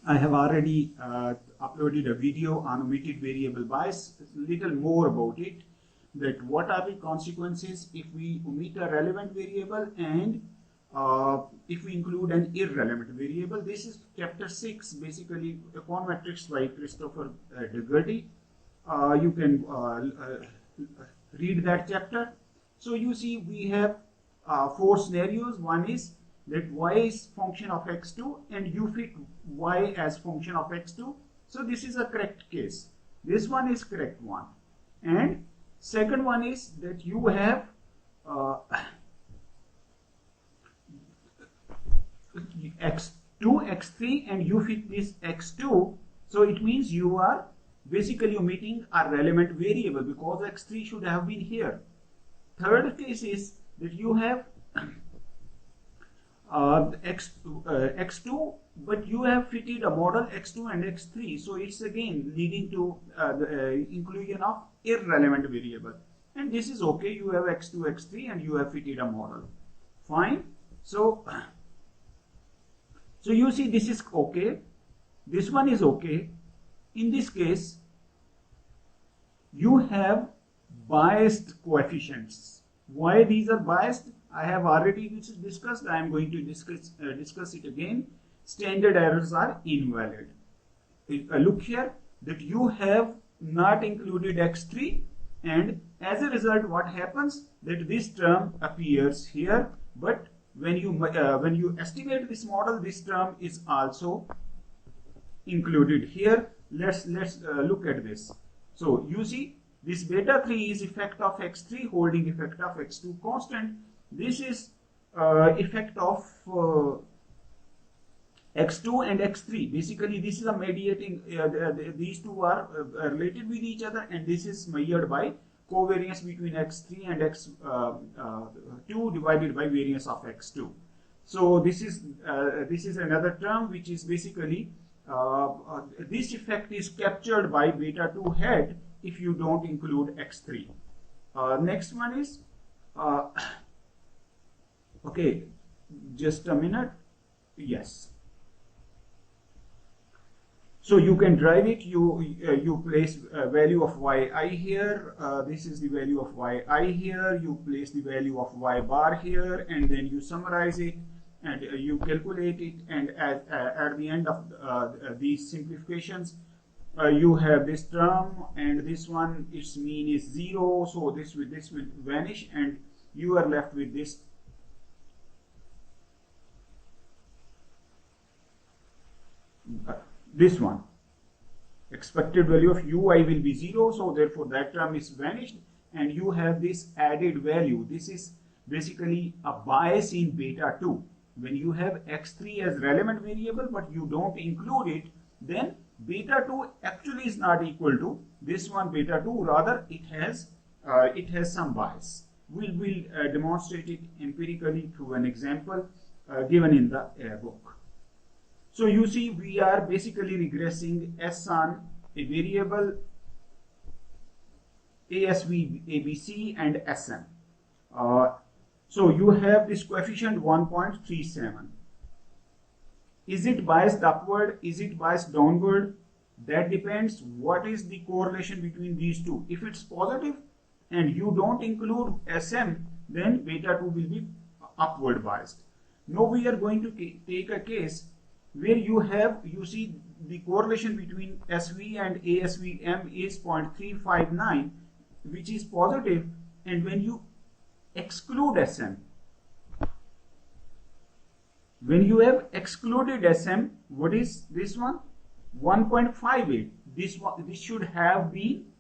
I have already uploaded a video on omitted variable bias, a little more about it, that what are the consequences if we omit a relevant variable and if we include an irrelevant variable. This is chapter 6, basically econometrics by Christopher Dougherty. You can read that chapter. So you see we have 4 scenarios. One is that y is function of x2 and you fit y as function of x2. So this is a correct case. This one is correct one. And second one is that you have x2, x3 and you fit this x2. So it means you are basically omitting a relevant variable because x3 should have been here. Third case is that you have x2 but you have fitted a model x2 and x3, so it's again leading to the inclusion of irrelevant variable, and this is okay. You have x2, x3 and you have fitted a model, fine. So you see this is okay, this one is okay. In this case you have biased coefficients. Why these are biased? I have already discussed. I am going to discuss it again. Standard errors are invalid. Look here that you have not included x3, and as a result what happens that this term appears here, but when you estimate this model, this term is also included here. Let's look at this. So you see this beta 3 is effect of x3 holding effect of x2 constant. This is effect of x2 and x3. Basically this is a mediating, these two are related with each other, and this is measured by covariance between x3 and x2 divided by variance of x2. So this is another term which is basically this effect is captured by beta 2 head if you don't include x3. Next one is okay, just a minute. Yes. So you can drive it. You place value of yi here. This is the value of yi here. You place the value of y bar here, and then you summarize it and you calculate it. And at the end of these simplifications, you have this term, and this one its mean is 0. So this will vanish, and you are left with this. This one, expected value of ui will be 0, so therefore that term is vanished, and you have this added value. This is basically a bias in beta 2. When you have x3 as relevant variable but you don't include it, then beta 2 actually is not equal to this one beta 2, rather it has some bias. We'll demonstrate it empirically through an example given in the book. So you see we are basically regressing S on a variable ASV, ABC and SM. So you have this coefficient 1.37. Is it biased upward? Is it biased downward? That depends what is the correlation between these two. If it's positive and you don't include SM, then beta 2 will be upward biased. Now we are going to take a case where you see the correlation between SV and ASVM is 0.359, which is positive, and when you exclude SM, when you have excluded SM, what is this one? 1.58. This should have been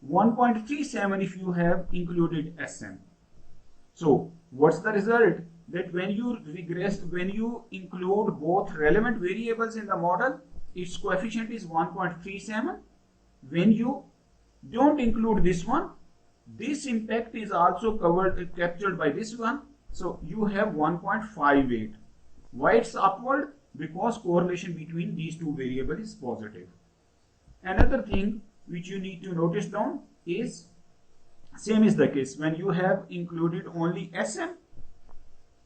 1.37 if you have included SM. So what's the result? That when you include both relevant variables in the model, its coefficient is 1.37. When you don't include this one, this impact is also captured by this one. So you have 1.58. Why it's upward? Because correlation between these two variables is positive. Another thing which you need to notice down is same is the case when you have included only SM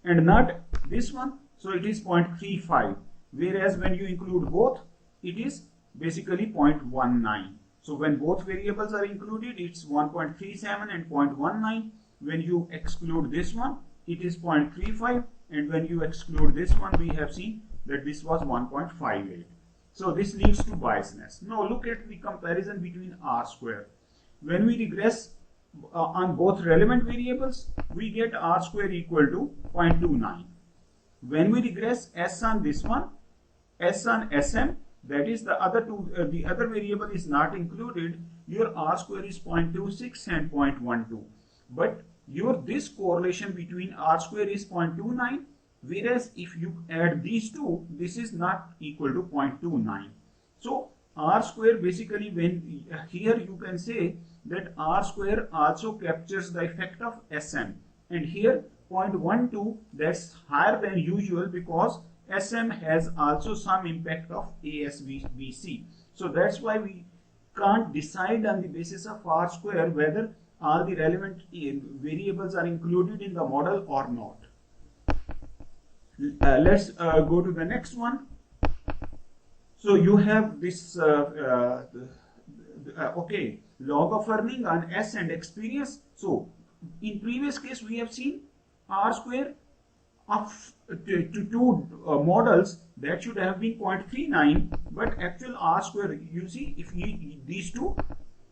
and not this one, so it is 0.35, whereas when you include both, it is basically 0.19. So when both variables are included, it's 1.37 and 0.19. When you exclude this one, it is 0.35, and when you exclude this one, we have seen that this was 1.58. So this leads to biasness. Now look at the comparison between R square. When we regress on both relevant variables, we get R square equal to 0.29. When we regress S on this one, S on SM, that is the other two, the other variable is not included, your R square is 0.26 and 0.12. But your this correlation between R square is 0.29, whereas if you add these two, this is not equal to 0.29. So R square basically, when here you can say that R square also captures the effect of SM, and here 0.12, that's higher than usual because SM has also some impact of ASVC. So that's why we can't decide on the basis of R square whether all the relevant variables are included in the model or not. Let's go to the next one. So you have this okay, log of earning on S and experience. So in previous case we have seen R square of two models, that should have been 0.39, but actual R square, you see, if these two,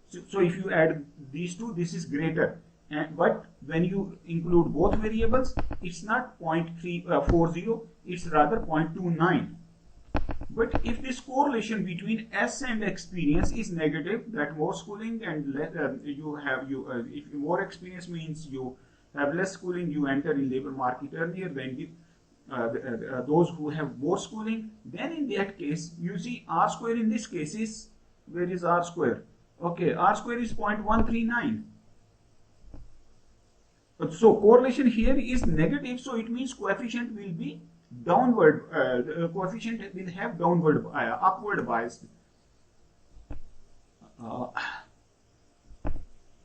so if you add these two, this is greater, but when you include both variables, it's not 0.340, it's rather 0.29. But if this correlation between S and experience is negative, that more schooling and if more experience means you have less schooling, you enter in labor market earlier than those who have more schooling, then in that case, you see R square in this case is, where is R square? Okay, R square is 0.139. So correlation here is negative, so it means coefficient will be downward, coefficient will have downward, upward bias.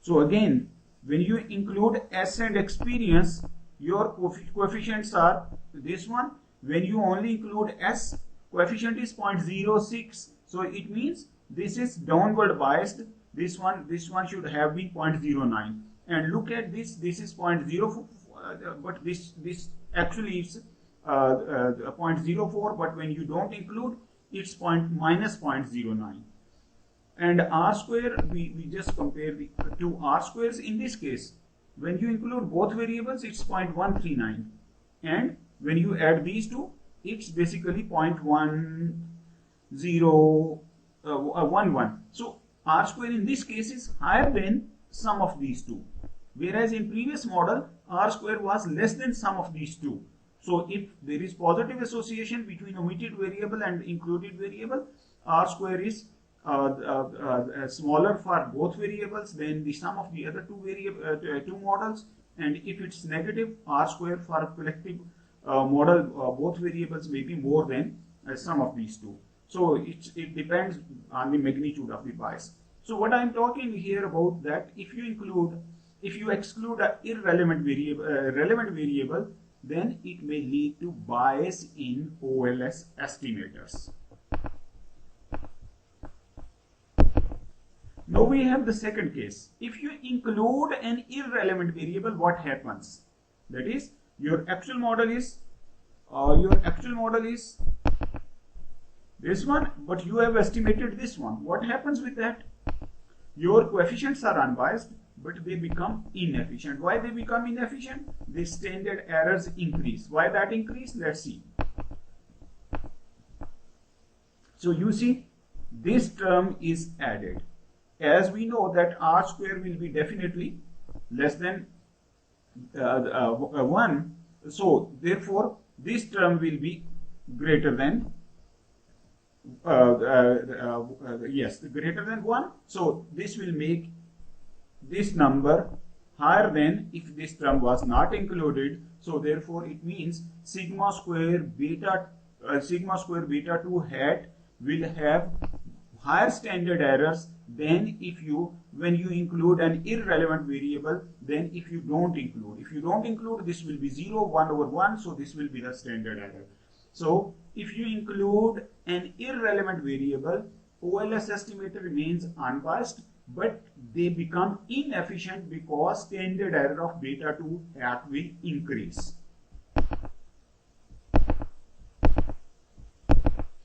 So again, when you include S and experience, your coefficients are this one. When you only include S, coefficient is 0.06. So it means this is downward biased. This one should have been 0.09. And look at this. This is 0.04, but this actually is 0.04. But when you don't include, it's minus 0.09. And R square, we just compare the two R squares. In this case, when you include both variables, it's 0.139. And when you add these two, it's basically 0.1011. So R square in this case is higher than sum of these two. Whereas in previous model, R square was less than sum of these two. So if there is positive association between omitted variable and included variable, R square is smaller for both variables than the sum of the other two models, and if it's negative, R square for a collective model, both variables may be more than sum of these two. So it depends on the magnitude of the bias. So what I'm talking here about, that if you exclude an irrelevant variable, relevant variable, then it may lead to bias in OLS estimators. Now we have the second case. If you include an irrelevant variable, what happens? That is, your actual model is this one, but you have estimated this one. What happens with that? Your coefficients are unbiased, but they become inefficient. Why they become inefficient? The standard errors increase. Why that increase? Let's see. So you see, this term is added. As we know that R square will be definitely less than 1, so therefore this term will be greater than greater than 1. So this will make this number higher than if this term was not included. So therefore it means sigma square beta 2 hat will have higher standard errors than when you include an irrelevant variable than if you don't include. If you don't include, this will be 0, 1 over 1, so this will be the standard error. So if you include an irrelevant variable, OLS estimator remains unbiased, but they become inefficient because standard error of beta 2 hat will increase.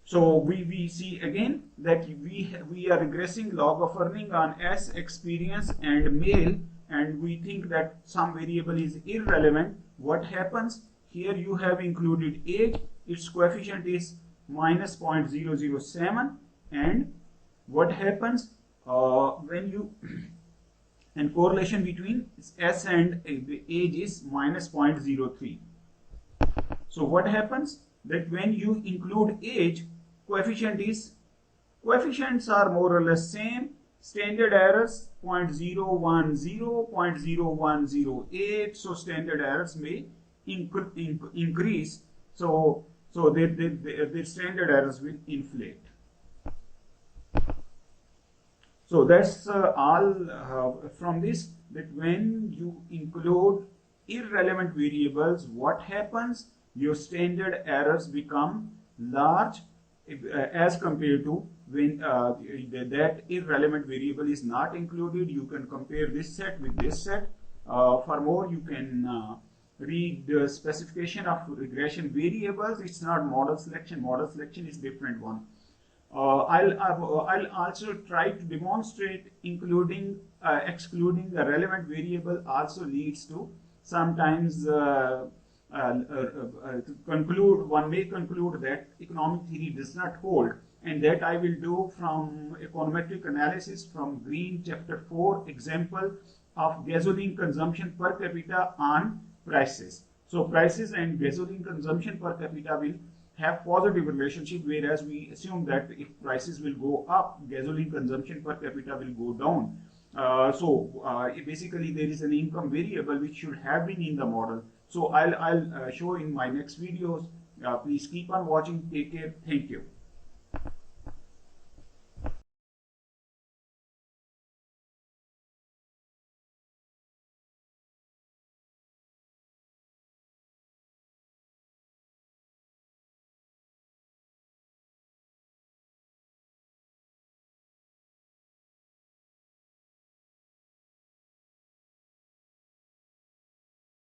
So we see again that we are regressing log of earning on S, experience and male, and we think that some variable is irrelevant. What happens? Here you have included age, its coefficient is minus 0.007, and what happens when you and correlation between S and age is minus 0.03. So what happens that when you include age, coefficients are more or less same, standard errors 0.010, 0.0108, so standard errors may increase, so the standard errors will inflate. So that's all from this, that when you include irrelevant variables, what happens? Your standard errors become large as compared to when that irrelevant variable is not included. You can compare this set with this set. For more, you can read the specification of regression variables. It's not model selection. Model selection is different one. I'll also try to demonstrate excluding the relevant variable also leads to sometimes one may conclude that economic theory does not hold, and that I will do from econometric analysis from Green chapter 4 example of gasoline consumption per capita on prices. So prices and gasoline consumption per capita will have positive relationship, whereas we assume that if prices will go up, gasoline consumption per capita will go down. Basically there is an income variable which should have been in the model. So I'll show in my next videos. Please keep on watching. Take care. Thank you.